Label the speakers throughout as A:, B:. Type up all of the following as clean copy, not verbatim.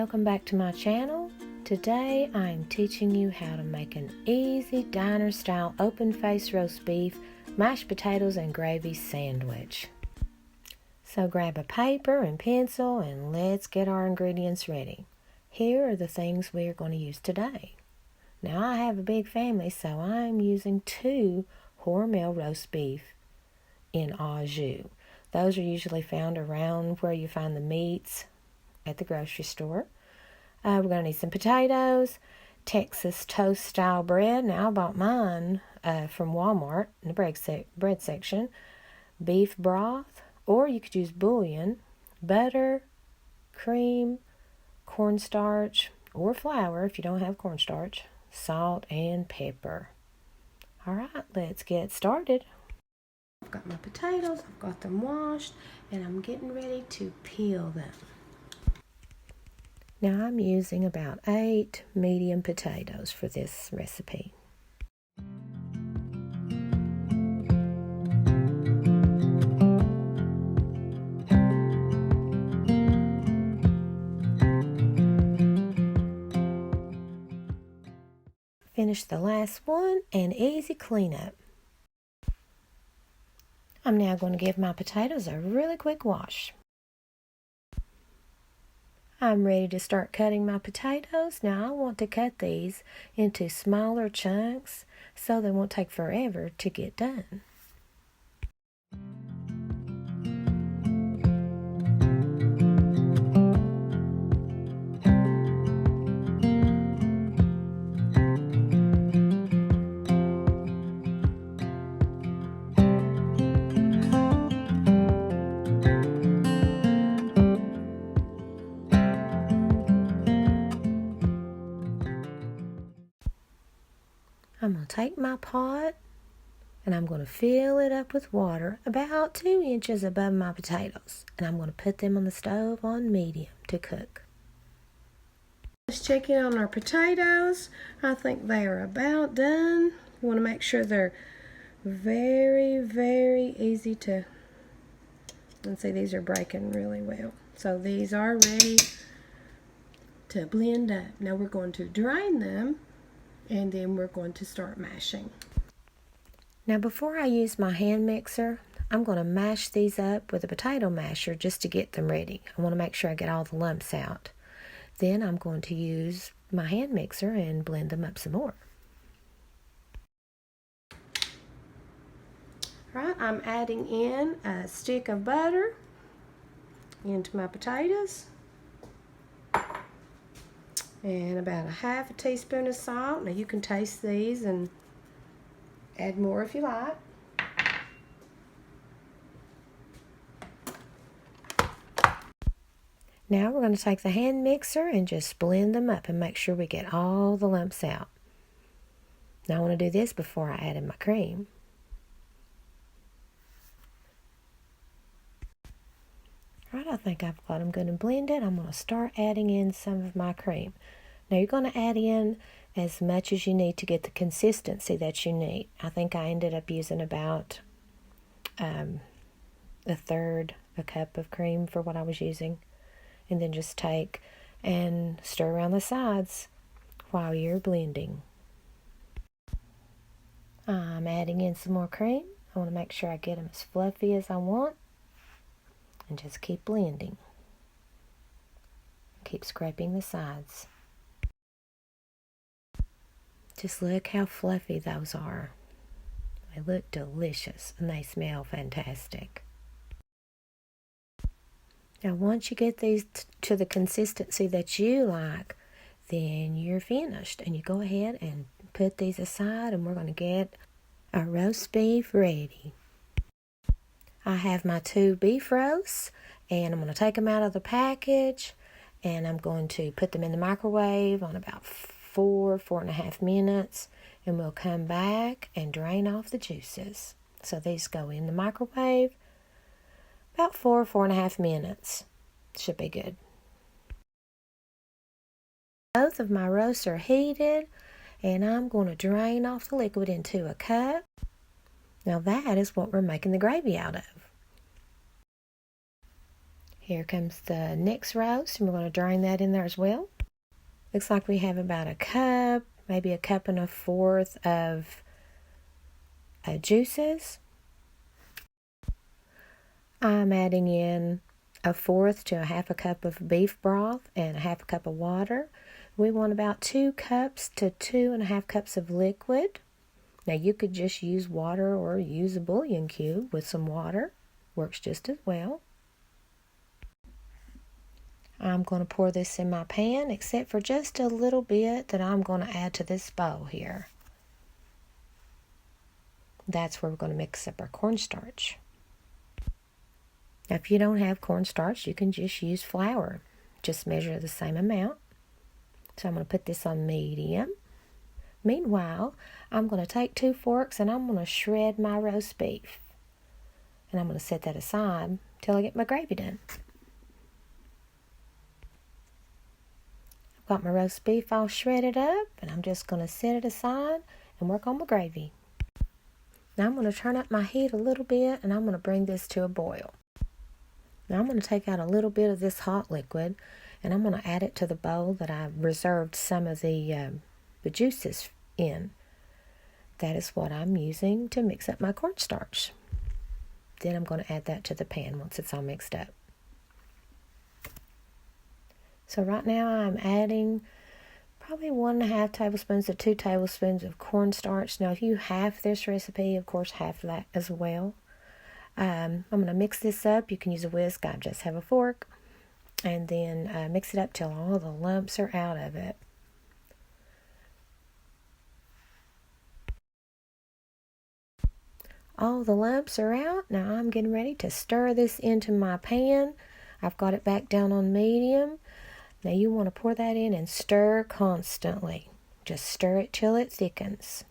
A: welcome back to my channel. Today I'm teaching you how to make an easy diner style open face roast beef, mashed potatoes and gravy sandwich. So grab a paper and pencil and let's get our ingredients ready. Here are the things we are going to use today. Now I have a big family, so I'm using 2 Hormel roast beef in au jus. Those are usually found around where you find the meats at the grocery store. We're going to need some potatoes, Texas toast style bread. Now I bought mine from Walmart in the bread section. Beef broth, or you could use bouillon, butter, cream, cornstarch, or flour if you don't have cornstarch, salt, and pepper. Alright, let's get started. I've got my potatoes, I've got them washed, and I'm getting ready to peel them. Now I'm using about 8 medium potatoes for this recipe. Finish the last one and easy cleanup. I'm now going to give my potatoes a really quick wash. I'm ready to start cutting my potatoes. Now I want to cut these into smaller chunks so they won't take forever to get done. I'm going to take my pot and I'm going to fill it up with water about 2 inches above my potatoes. And I'm going to put them on the stove on medium to cook. Just checking on our potatoes. I think they are about done. You want to make sure they're very, very easy to... Let's see, these are breaking really well. So these are ready to blend up. Now we're going to drain them, and then we're going to start mashing. Now before I use my hand mixer, I'm going to mash these up with a potato masher just to get them ready. I want to make sure I get all the lumps out. Then I'm going to use my hand mixer and blend them up some more. Right, I'm adding in a stick of butter into my potatoes. And about a half a teaspoon of salt. Now you can taste these and add more if you like. Now we're going to take the hand mixer and just blend them up and make sure we get all the lumps out. Now I want to do this before I add in my cream. Right, I think I've got them good and blended. I'm going to start adding in some of my cream. Now you're going to add in as much as you need to get the consistency that you need. I think I ended up using about a third a cup of cream for what I was using. And then just take and stir around the sides while you're blending. I'm adding in some more cream. I want to make sure I get them as fluffy as I want. And just keep blending. Keep scraping the sides. Just look how fluffy those are. They look delicious and they smell fantastic. Now once you get these to the consistency that you like, then you're finished. And you go ahead and put these aside and we're going to get our roast beef ready. I have my 2 beef roasts and I'm going to take them out of the package and I'm going to put them in the microwave on about 4.5 minutes, and we'll come back and drain off the juices. So these go in the microwave about 4.5 minutes. Should be good. Both of my roasts are heated and I'm going to drain off the liquid into a cup. Now that is what we're making the gravy out of. Here comes the next roast, and we're going to drain that in there as well. Looks like we have about a cup, maybe a cup and a fourth of juices. I'm adding in a fourth to a half a cup of beef broth and a half a cup of water. We want about 2 cups to 2.5 cups of liquid. Now you could just use water or use a bouillon cube with some water. Works just as well. I'm going to pour this in my pan, except for just a little bit that I'm going to add to this bowl here. That's where we're going to mix up our cornstarch. Now, if you don't have cornstarch, you can just use flour. Just measure the same amount. So I'm going to put this on medium. Meanwhile, I'm going to take 2 forks and I'm going to shred my roast beef. And I'm going to set that aside till I get my gravy done. I've got my roast beef all shredded up, and I'm just going to set it aside and work on my gravy. Now I'm going to turn up my heat a little bit, and I'm going to bring this to a boil. Now I'm going to take out a little bit of this hot liquid, and I'm going to add it to the bowl that I reserved some of the juices in. That is what I'm using to mix up my cornstarch. Then I'm going to add that to the pan once it's all mixed up. So right now I'm adding probably 1.5 tablespoons to 2 tablespoons of cornstarch. Now if you have this recipe, of course half that as well. I'm going to mix this up. You can use a whisk. I just have a fork. And then mix it up till all the lumps are out of it. All the lumps are out. Now I'm getting ready to stir this into my pan. I've got it back down on medium. Now you want to pour that in and stir constantly. Just stir it till it thickens.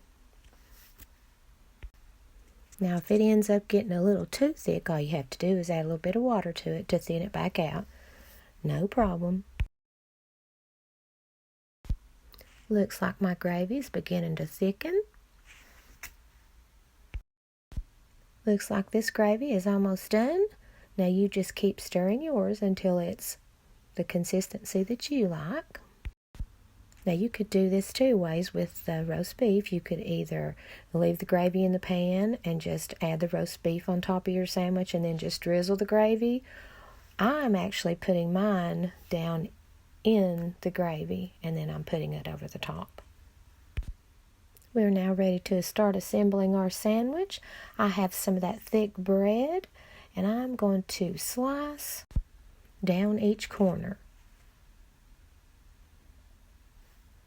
A: Now if it ends up getting a little too thick, all you have to do is add a little bit of water to it to thin it back out. No problem. Looks like my gravy is beginning to thicken. Looks like this gravy is almost done. Now you just keep stirring yours until it's the consistency that you like. Now you could do this 2 ways with the roast beef. You could either leave the gravy in the pan and just add the roast beef on top of your sandwich and then just drizzle the gravy. I'm actually putting mine down in the gravy and then I'm putting it over the top. We're now ready to start assembling our sandwich. I have some of that thick bread and I'm going to slice down each corner.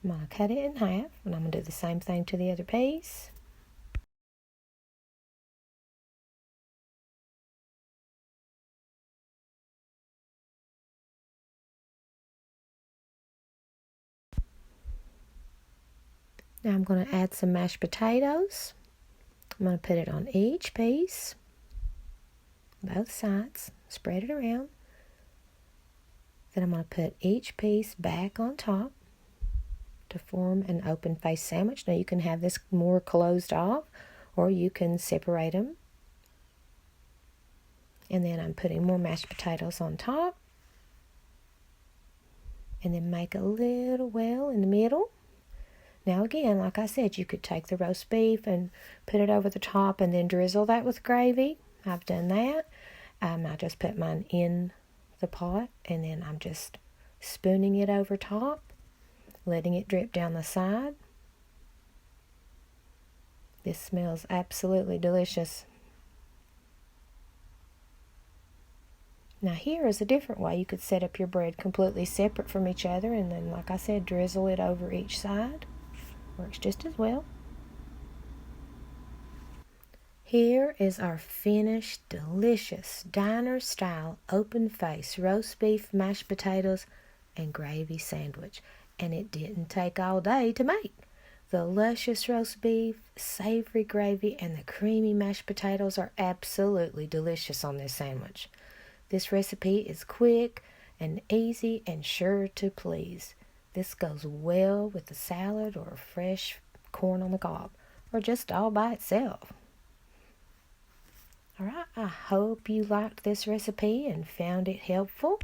A: I'm going to cut it in half, and I'm going to do the same thing to the other piece. Now I'm going to add some mashed potatoes. I'm going to put it on each piece, both sides, spread it around. Then I'm going to put each piece back on top to form an open face sandwich. Now you can have this more closed off or you can separate them. And then I'm putting more mashed potatoes on top. And then make a little well in the middle. Now again, like I said, you could take the roast beef and put it over the top and then drizzle that with gravy. I've done that. I just put mine in the pot and then I'm just spooning it over top, letting it drip down the side. This smells absolutely delicious. Now here is a different way. You could set up your bread completely separate from each other and then, like I said, drizzle it over each side. Works just as well. Here is our finished, delicious, diner-style, open-face roast beef, mashed potatoes, and gravy sandwich. And it didn't take all day to make. The luscious roast beef, savory gravy, and the creamy mashed potatoes are absolutely delicious on this sandwich. This recipe is quick and easy and sure to please. This goes well with a salad or fresh corn on the cob, or just all by itself. Alright, I hope you liked this recipe and found it helpful.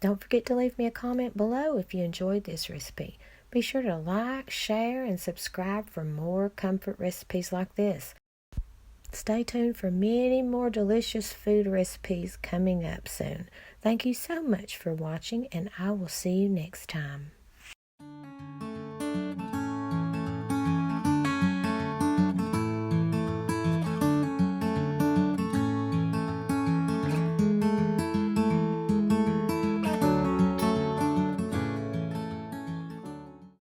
A: Don't forget to leave me a comment below if you enjoyed this recipe. Be sure to like, share, and subscribe for more comfort recipes like this. Stay tuned for many more delicious food recipes coming up soon. Thank you so much for watching, and I will see you next time.